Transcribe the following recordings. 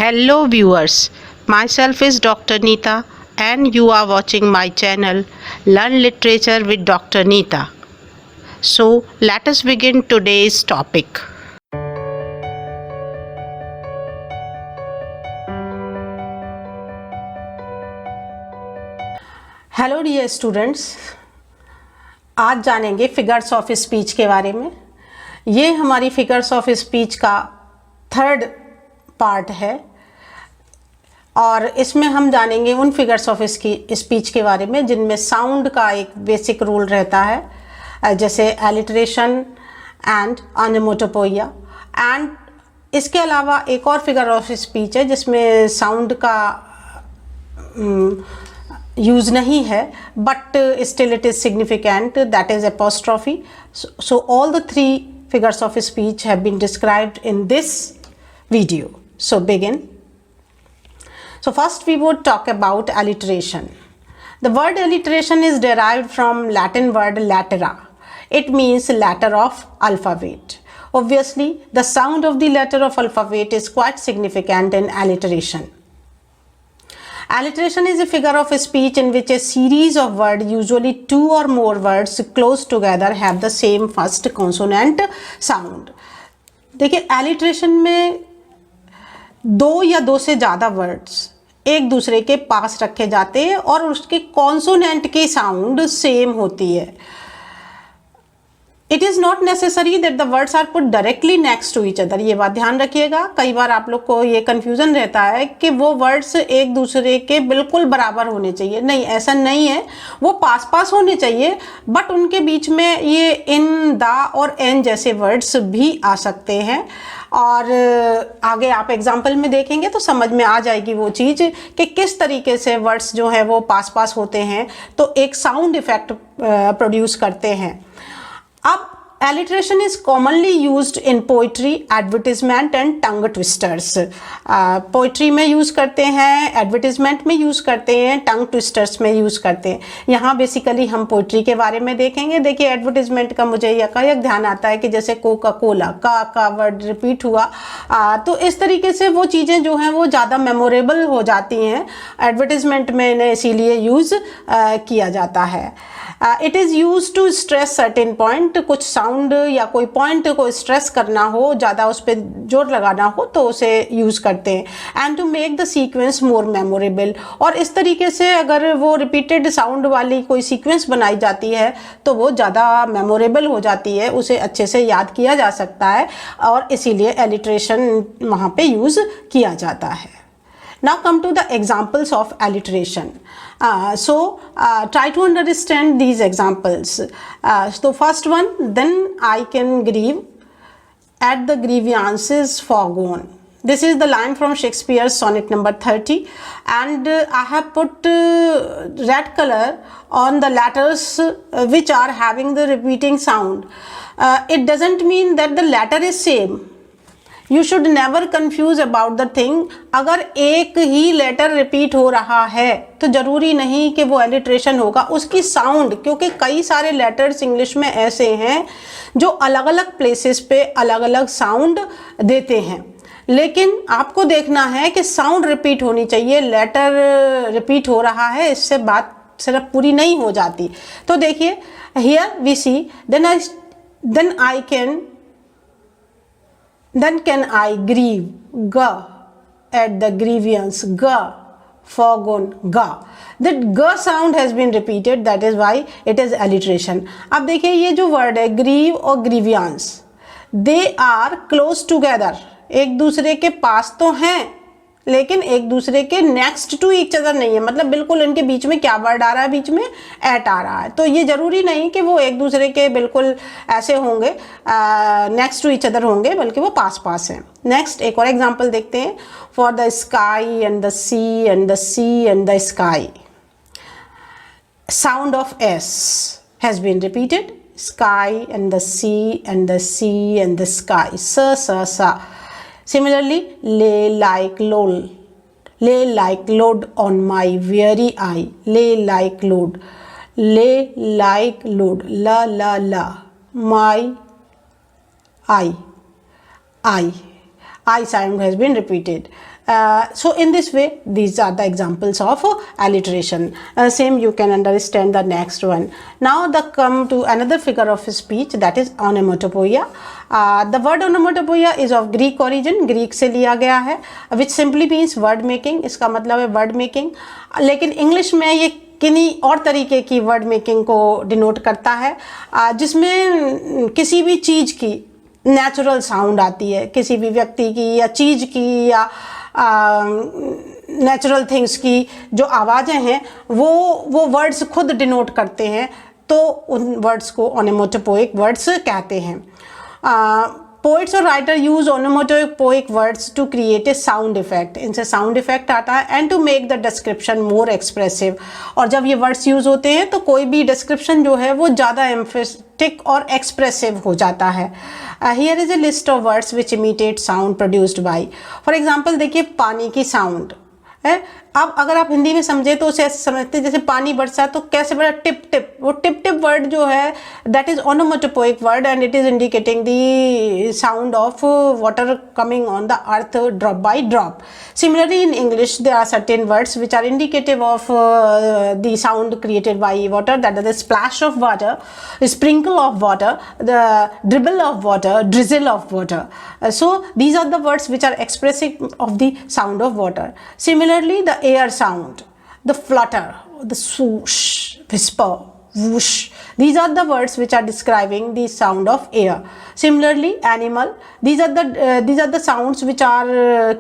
Hello viewers, myself is Dr. Neeta and you are watching my channel Learn Literature with Dr. Neeta. So let us begin today's topic. Hello dear students, आज जानेंगे figures of speech के बारे में। ये हमारी figures of speech का third part है और इसमें हम जानेंगे उन फिगर्स ऑफ स्पीच के बारे में जिनमें साउंड का एक बेसिक रूल रहता है, जैसे एलिट्रेशन एंड ऑनोमेटोपोइया। एंड इसके अलावा एक और फिगर ऑफ स्पीच है जिसमें साउंड का यूज नहीं है, but still it is significant, that is apostrophe. So all the three figures of speech have been described in this video. So begin. So first we would talk about alliteration. The word alliteration is derived from Latin word latera. It means letter of alphabet. Obviously, the sound of the letter of alphabet is quite significant in alliteration. Alliteration is a figure of speech in which a series of words, usually two or more words close together, have the same first consonant sound. देखिए, alliteration में दो या दो से ज़्यादा words एक दूसरे के पास रखे जाते हैं और उसके कॉन्सोनेंट की साउंड सेम होती है. It is not necessary that the words are put directly next to each other. ये बात ध्यान रखिएगा, कई बार आप लोग को ये कन्फ्यूज़न रहता है कि वो वर्ड्स एक दूसरे के बिल्कुल बराबर होने चाहिए. नहीं, ऐसा नहीं है, वो पास पास होने चाहिए, बट उनके बीच में ये इन, द और एन जैसे वर्ड्स भी आ सकते हैं. और आगे आप एग्जाम्पल में देखेंगे तो समझ में आ जाएगी वो चीज़ कि किस तरीके से वर्ड्स जो है वो पास पास होते हैं तो एक साउंड इफेक्ट प्रोड्यूस करते हैं. अब alliteration is commonly used in poetry, advertisement and tongue twisters. Poetry में यूज़ करते हैं, एडवर्टिजमेंट में यूज़ करते हैं, टंग ट्विस्टर्स में यूज़ करते हैं. यहाँ बेसिकली हम पोइट्री के बारे में देखेंगे. देखिए, एडवर्टिजमेंट का मुझे यकायक ध्यान आता है कि जैसे कोका कोला का वर्ड रिपीट हुआ, तो इस तरीके से वो चीज़ें जो हैं वो ज़्यादा मेमोरेबल हो जाती हैं. एडवर्टिजमेंट में इन्हें इसीलिए यूज़ किया जाता है. It is use to stress certain point. कुछ साउंड या कोई पॉइंट को स्ट्रेस करना हो, ज़्यादा उस पर जोर लगाना हो तो उसे यूज़ करते हैं. And to make the sequence more memorable. और इस तरीके से अगर वो रिपीटेड साउंड वाली कोई सीक्वेंस बनाई जाती है तो वो ज़्यादा मेमोरेबल हो जाती है, उसे अच्छे से याद किया जा सकता है और इसीलिए एलिट्रेशन वहाँ पे यूज़ किया जाता है. Now come to the examples of alliteration. Try to understand these examples. So first one, then I can grieve at the grievances foregone. This is the line from Shakespeare's sonnet number 30, and I have put red color on the letters which are having the repeating sound. It doesn't mean that the letter is same. You should never confuse about the thing. अगर एक ही letter repeat हो रहा है तो ज़रूरी नहीं कि वो एलिट्रेशन होगा. उसकी साउंड, क्योंकि कई सारे लेटर्स इंग्लिश में ऐसे हैं जो अलग अलग प्लेसेस पे अलग अलग साउंड देते हैं, लेकिन आपको देखना है कि साउंड रिपीट होनी चाहिए. लेटर रिपीट हो रहा है, इससे बात सिर्फ पूरी नहीं हो जाती. तो देखिए, here we see then can I grieve, ga, at the grievance, ga, foregone, ga. That ga sound has been repeated, that is why it is alliteration. अब देखिए, ये जो वर्ड है grieve और grievance, they are close together. एक दूसरे के पास तो हैं लेकिन एक दूसरे के नेक्स्ट टू ईच अदर नहीं है. मतलब बिल्कुल इनके बीच में क्या वर्ड आ रहा है, बीच में एट आ रहा है. तो ये ज़रूरी नहीं कि वो एक दूसरे के बिल्कुल ऐसे होंगे, नेक्स्ट टू ईच अदर होंगे, बल्कि वो पास पास हैं. नेक्स्ट एक और एग्जांपल देखते हैं. For the sky and the sea and the sea and the sky, sound of S has been repeated. Sky and the sea and the sea and the sky, सा. Similarly, lay like load on my weary eye. Lay like load, la, my eye. I sound has been repeated. So in this way, these are the examples of alliteration. Same you can understand the next one. Now come to another figure of speech, that is onomatopoeia. The word onomatopoeia is of Greek origin, Greek से लिया गया है, which simply means word making. इसका मतलब है word making. लेकिन English में ये किन्हीं और तरीके की वर्ड मेकिंग को डिनोट करता है, जिसमें किसी भी चीज़ की नेचुरल साउंड आती है, किसी भी व्यक्ति की या चीज़ की या नेचुरल थिंग्स की जो आवाज़ें हैं वो वर्ड्स खुद डिनोट करते हैं, तो उन वर्ड्स को ओनोमोटोपोइक वर्ड्स कहते हैं. पोइट्स और writer use onomatopoeic words to create a sound effect. इनसे साउंड इफेक्ट आता है and to make the description more expressive. और जब ये वर्ड्स यूज़ होते हैं तो कोई भी डिस्क्रिप्शन जो है वो ज़्यादा एम्फेटिक और एक्सप्रेसिव हो जाता है. Here is a list of words which imitate sound produced by. For example देखिए, पानी की साउंड है. अब अगर आप हिंदी में समझे तो उसे ऐसे समझते हैं जैसे पानी बरसा तो कैसे बड़ा टिप टिप. वो टिप टिप वर्ड जो है that is onomatopoeic word and it is indicating the sound of water coming on the earth drop by drop. Similarly, in English, there are certain words which are indicative of the sound created by water, that is the splash of water, the sprinkle of water, the dribble of water, drizzle of water. So these are the words which are expressive of the sound of water. Similarly, the air sound, the flutter, the swoosh, whisper, whoosh. These are the words which are describing the sound of air. Similarly, animal. These are the sounds which are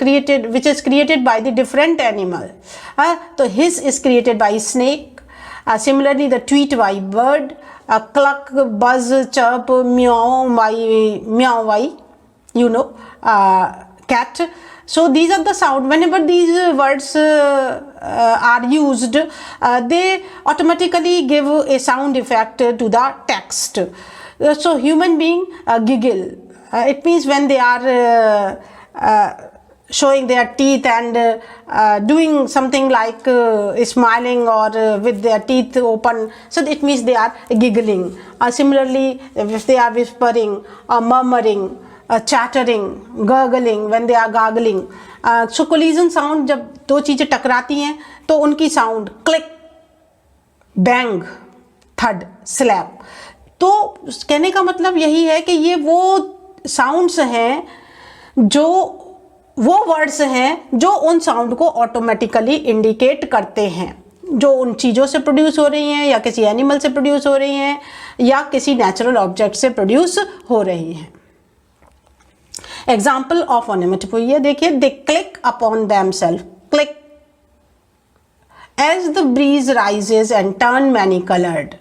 which is created by the different animal. So hiss is created by snake. Similarly, the tweet by bird. Cluck, buzz, chirp, meow by cat. So these are the sound. Whenever these words are used, they automatically give a sound effect to the text. So human being giggle. It means when they are showing their teeth and doing something like smiling or with their teeth open, so it means they are giggling. Similarly, if they are whispering or murmuring, chattering, gurgling, when they are gargling. So collision sound, जब दो चीज़ें टकराती हैं तो उनकी sound click, bang, थड, slab. तो कहने का मतलब यही है कि ये वो साउंड्स हैं, जो वो वर्ड्स हैं जो उन साउंड को ऑटोमेटिकली इंडिकेट करते हैं, जो उन चीज़ों से प्रोड्यूस हो रही हैं या किसी एनिमल से प्रोड्यूस हो रही हैं या किसी नेचुरल ऑब्जेक्ट से प्रोड्यूस हो रही हैं. एग्जाम्पल ऑफ ओनोमोटोपोइया देखिए, they click upon themself, click. As the breeze rises and turn many coloured.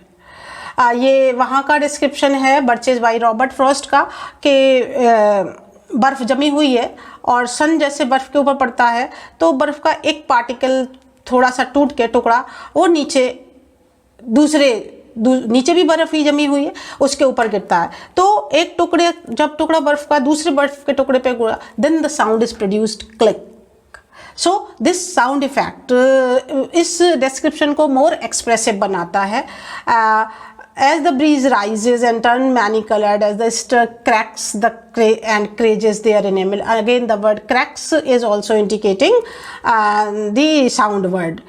ये वहाँ का डिस्क्रिप्शन है बर्चेज बाई रॉबर्ट फ्रॉस्ट का, कि बर्फ़ जमी हुई है और सन जैसे बर्फ़ के ऊपर पड़ता है तो बर्फ़ का एक पार्टिकल थोड़ा सा टूट के टुकड़ा वो नीचे नीचे भी बर्फ़ ही जमी हुई है उसके ऊपर गिरता है. तो एक टुकड़े, जब टुकड़ा बर्फ़ का दूसरे बर्फ़ के टुकड़े पे गिरा, then the sound is produced click. So this sound effect इस डिस्क्रिप्शन को मोर एक्सप्रेसिव बनाता है. As the breeze rises and turn many-colored, as the stir cracks and crages their enamel. Again, the word cracks is also indicating the sound word.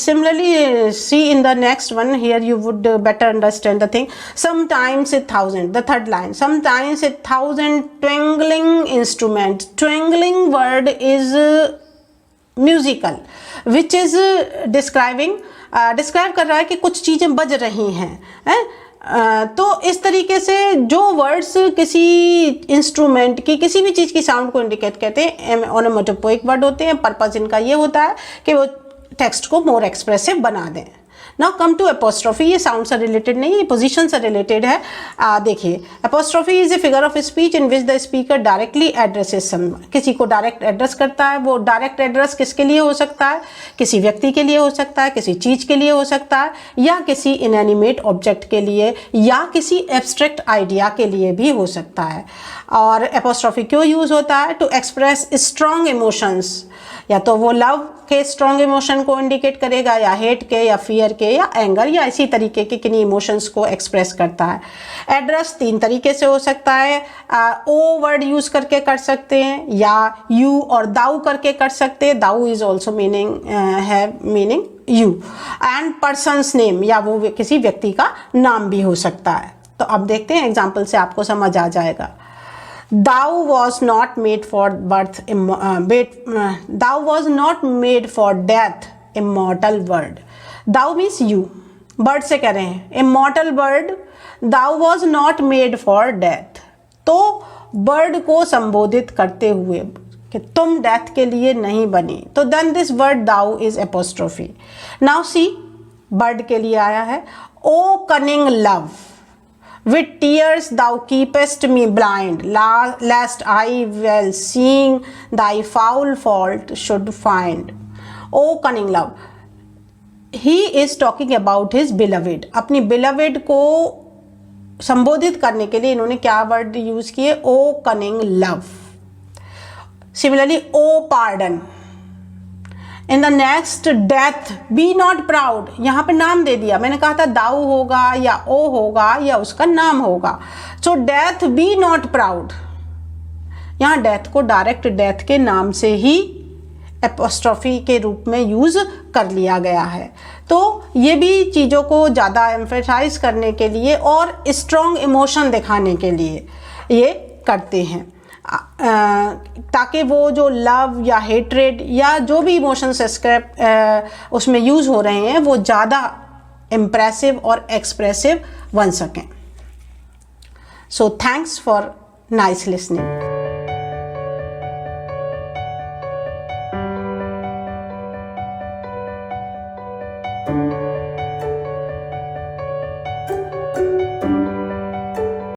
Similarly, see in the next one, here you would better understand the thing. Sometimes a thousand, the third line, sometimes a thousand twangling instrument. Twangling word is musical, which is describe कर रहा है कि कुछ चीज़ें बज रही हैं. तो इस तरीके से जो वर्ड्स किसी इंस्ट्रूमेंट की, किसी भी चीज़ की साउंड को इंडिकेट करते हैं, ओनोमोटोपोइक वर्ड होते हैं. पर्पस इनका ये होता है कि वो टेक्स्ट को मोर एक्सप्रेसिव बना दें. Now come to apostrophe. ये साउंड से रिलेटेड नहीं, ये पोजीशन से रिलेटेड है. देखिए, apostrophe is a figure of speech in which the speaker directly addresses someone. किसी को डायरेक्ट एड्रेस करता है. वो डायरेक्ट एड्रेस किसके लिए हो सकता है? किसी व्यक्ति के लिए हो सकता है, किसी चीज़ के लिए हो सकता है, या किसी इनएनिमेट ऑब्जेक्ट के लिए, या किसी एब्स्ट्रैक्ट आइडिया के लिए भी हो सकता है. और एपोस्ट्रोफी क्यों यूज़ होता है? To express strong emotions. या तो वो लव के स्ट्रॉन्ग इमोशन को इंडिकेट करेगा, या हेट के, या फियर के, या एंगर, या इसी तरीके के किन्हीं इमोशंस को एक्सप्रेस करता है। एड्रेस 3 तरीके से हो सकता है, ओ वर्ड यूज करके कर सकते हैं, या यू और दाऊ करके कर सकते हैं। Thou is also meaning you. And persons name, या वो किसी व्यक्ति का नाम भी हो सकता है। तो अब देखते हैं एग्जाम्पल से आपको समझ आ जाएगा। Thou was not made for birth, thou was not made for death, immortal bird. Thou means you. Bird से कह रहे हैं immortal bird. Thou was not made for death. तो bird को संबोधित करते हुए कि तुम डेथ के लिए नहीं बनी, तो then this word thou is apostrophe. Now see, bird के लिए आया है, O cunning love. With tears thou keepest me blind, lest I, well seeing thy foul fault, should find. O cunning love. He is talking about his beloved. अपनी beloved को संबोधित करने के लिए इन्होंने क्या वर्ड यूज किए? O cunning love. Similarly, O pardon. In the next death B not proud, यहाँ पे नाम दे दिया। मैंने कहा था दाऊ होगा या ओ होगा या उसका नाम होगा। So death B not proud, यहाँ डेथ को डायरेक्ट डेथ के नाम से ही एपोस्ट्रोफी के रूप में यूज कर लिया गया है। तो ये भी चीज़ों को ज़्यादा एम्फेसाइज करने के लिए और स्ट्रॉन्ग इमोशन दिखाने के लिए ये करते हैं, ताकि वो जो लव या हेट्रेड या जो भी इमोशंस उसमें यूज़ हो रहे हैं वो ज़्यादा इम्प्रेसिव और एक्सप्रेसिव बन सकें। So thanks for nice listening.